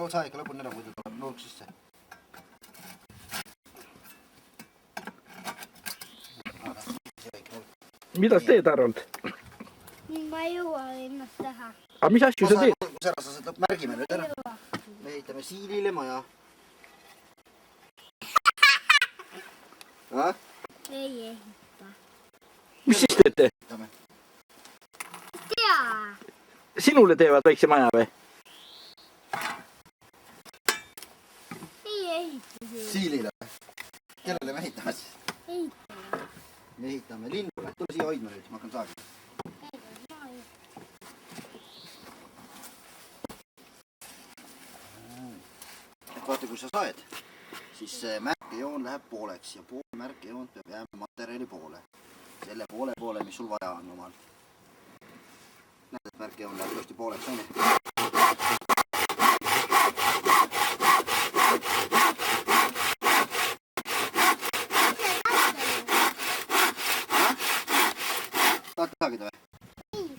saa ikka lõpuni ära, muidu tuleb nook sisse. Mida teed, Harold? Ma ei jõua ennast teha. Aga mis asju sa teed? Kus ära sa seda märgime nüüd ära. Me ehitame Siilile maja. Ei ehita. Mis siis teete? Tea. Sinule teevad väikse maja või? Ei ehita. Siilile. Kellele me ehitame siis? Ehitame. Me ehitame linnule. Tule siia hoidma nüüd, ma hakkan saagi. Vaata, kui sa saed, siis see märkejoon läheb pooleks ja pool märkejoont peab jääma materjali poole. Selle poole, mis sul vaja on omal. Näed, et märkejoon läheb tõesti pooleks, on ju? Tahad saagida või? Ei.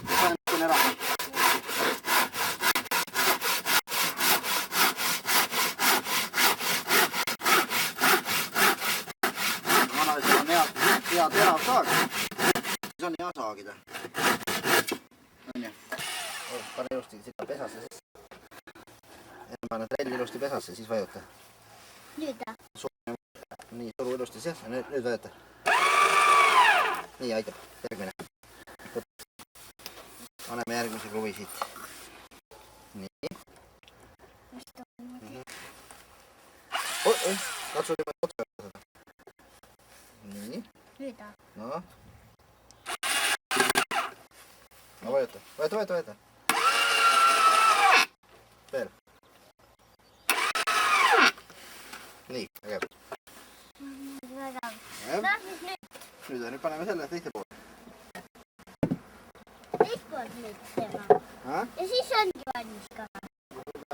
Ma sain ära. Hea terav saag, siis on hea saagida. On ju? Pane ilusti sinna pesasse siis. Pane trell ilusti pesasse, siis vajuta. Nüüd. Nii, suru ilusti sees, nüüd vajuta. Nii, aitab. Järgmine. Paneme järgmise kruvi siit. Nii. Katsu niimoodi otsa võtta. Nii. Nüüd. No. No vajuta. Vajuta. Veel. Nii, ägev. Nüüd paneme selle teiste poole. Teist poolt nüüd teema. Ja siis ongi valmis ka.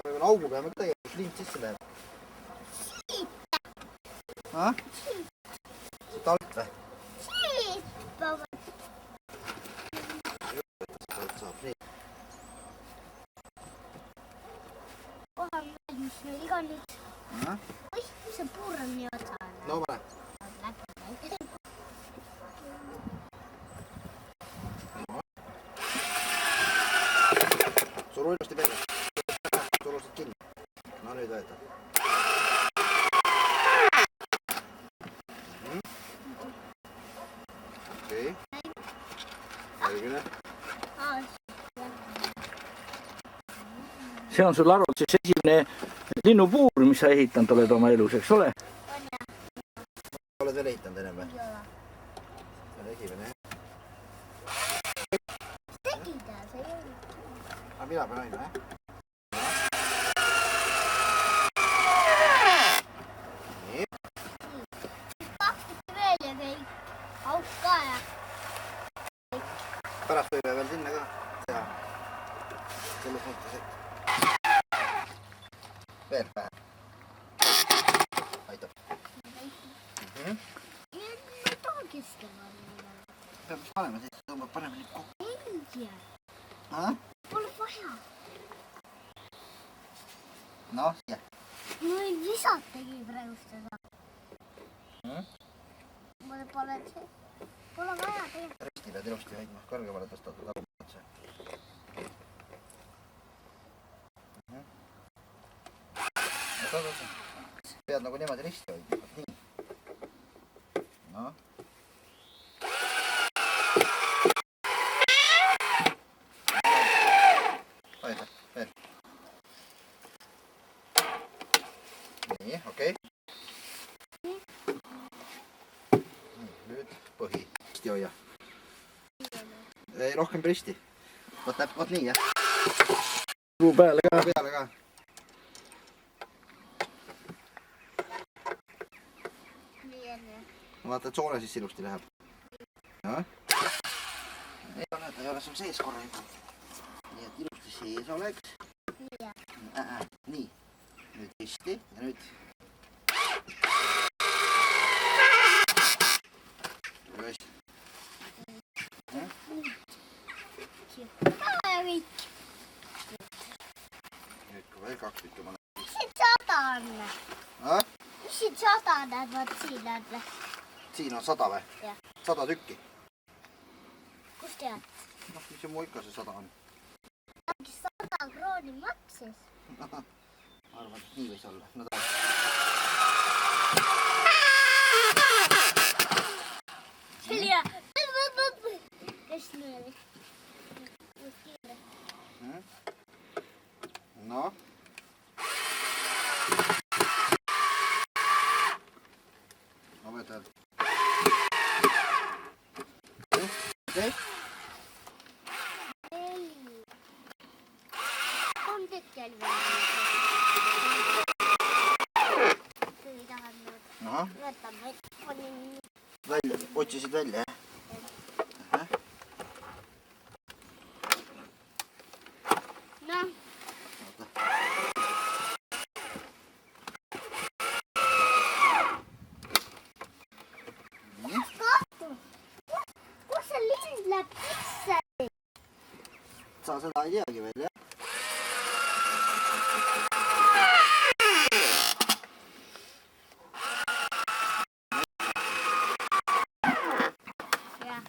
Peame augu peame ka tegema, kus lint sisse läheb. Siit. Siit alt või? Siit. Saab nii. Kohe on valmis meil iga nüüd. Oih, see puur on nii otsane. No pane. Suru ilusti peale. Surusid kinni. No nüüd võeta. Okei. Järgmine. See on sul, Harold, siis esimene linnupuur, mis sa ehitanud oled oma elus, eks ole? On jah. Oled veel ehitanud ennem või? Ei ole. See on esimene. Tegid ja see ei ole. Aga mina pean aina, jah? Nii. Pakkuti veel ja kõik. Auk ka ja. Pärast võime veel sinna ka teha. Selles mõttes, et veel vähe. Aitab. Ma tahan keskema. Peab mis panema, siis tõmbab paremini kokku. Ei tea. Pole vaja. No, siia. Ma võin lisatagi praegu seda. Ma pole see. Pole vaja teha. Risti pead ilusti hoidma, kõrgemale tõstatud alumatse. Pead nagu niimoodi risti hoidma. Nii. No. Hoida, veel. Nii, okei. Nüüd põhi. Risti hoia. Ei, rohkem risti. Võt nii, jah. Ruu peale ka. Peale ka. Vaata, et soole siis ilusti läheb. Ei ole sul sees korralikult. Nii, et ilusti sees oleks. Nii. Nüüd risti ja nüüd. Just. Ja kõik. Nüüd kui veel 2 tükki panen. Mis siin 100 on? Mis siin 100 on? Vaat siin on. Siin on 100 või? Jah. 100 tükki. Kus tead? Noh, mis see muu ikka see 100 on? 100 krooni maksis. Arvan, et nii võis olla. No taas. See oli hea. Kes nüüd? No. Ma võtan. Okei. Ei. 3 tükki oli veel. Ei taha nüüd. Ahah. Võtan veel. Välja, otsisid välja, jah? Noh. Kus see lind läheb sisse? Sa seda ei teagi veel, jah? Jah.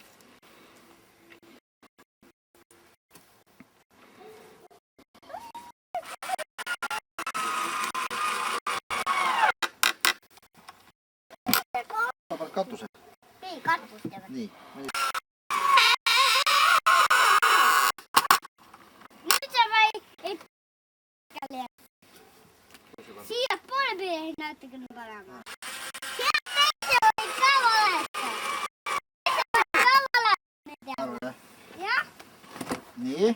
Ma panen katuse. Ei, kartust teevad. Nii. Nüüd sa ei siia poole peale natukene parema. Siia teise või ka valeta. Teise või ka valeta. Arvan, jah? Jah? Nii.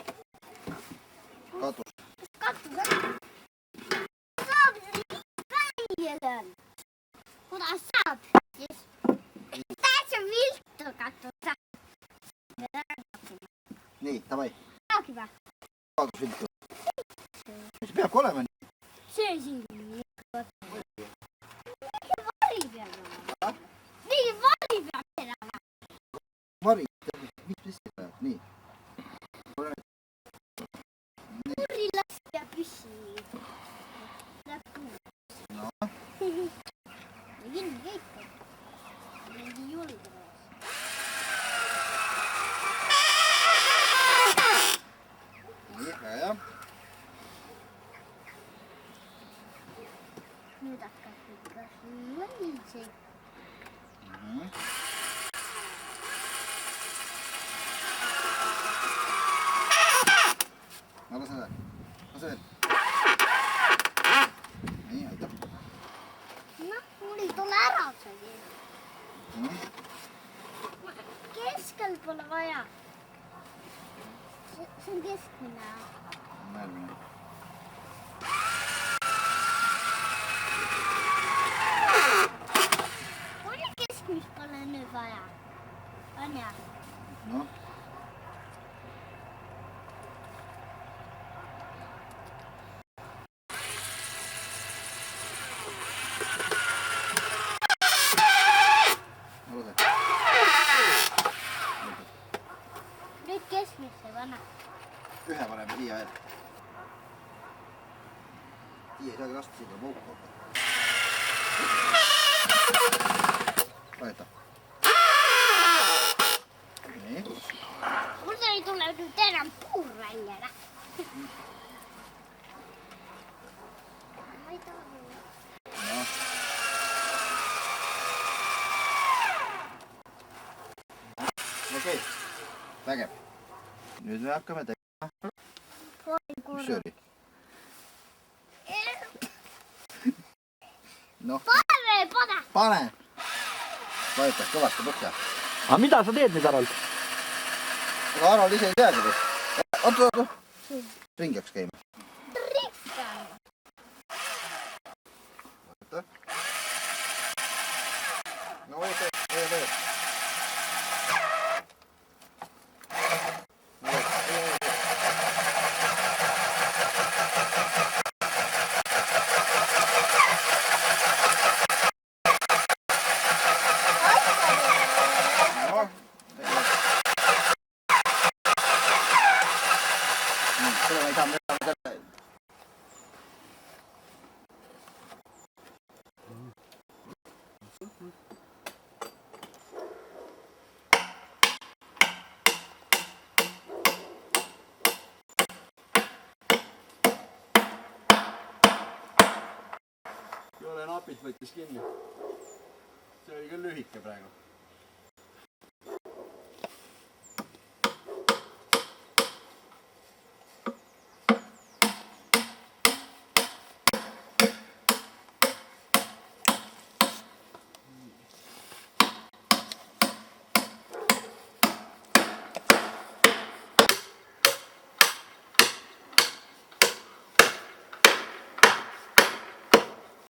Katus. Katus. Saab välja. Kuidas saab? Täitsa viltu katus. Nii, davai. Saagi või? Katus viltu. Mis peabki olema nii? See siin. Mingi vari peab olema. Mingi vari peab olema. Vari. Mis seda? Nii. Puri laske püsi. Läpu. No. Kinni kõik. Mingi julge. Nii, väga hea. Nüüd hakkab ikka mõniseg. Ma lasen veel. Lase veel. Nii, aitab. Noh, mul ei tule ära see. Keskel pole vaja. See on keskmine. Järgmine. Oli keskmist pole nüüd vaja. On jah? Noh. Nüüd keskmist ei pane. Ühe paneme siia veel. Siia ei saagi lasta, siia tuleb auku. Vajeta. Nii. Mul ei tule nüüd enam puur välja. Ma ei taha. Noh. Okei. Vägev. Nüüd me hakkame tegema. Mis see oli? Noh, Pane! pane! Vajuta kõvasti põhja. aga mida sa teed nüüd, Harald? Aga Harald ise ei teagi või? Oota. Ringi hakkas käima. Rikka! Vajuta. No vajuta. võttis kinni. see oli küll lühike praegu.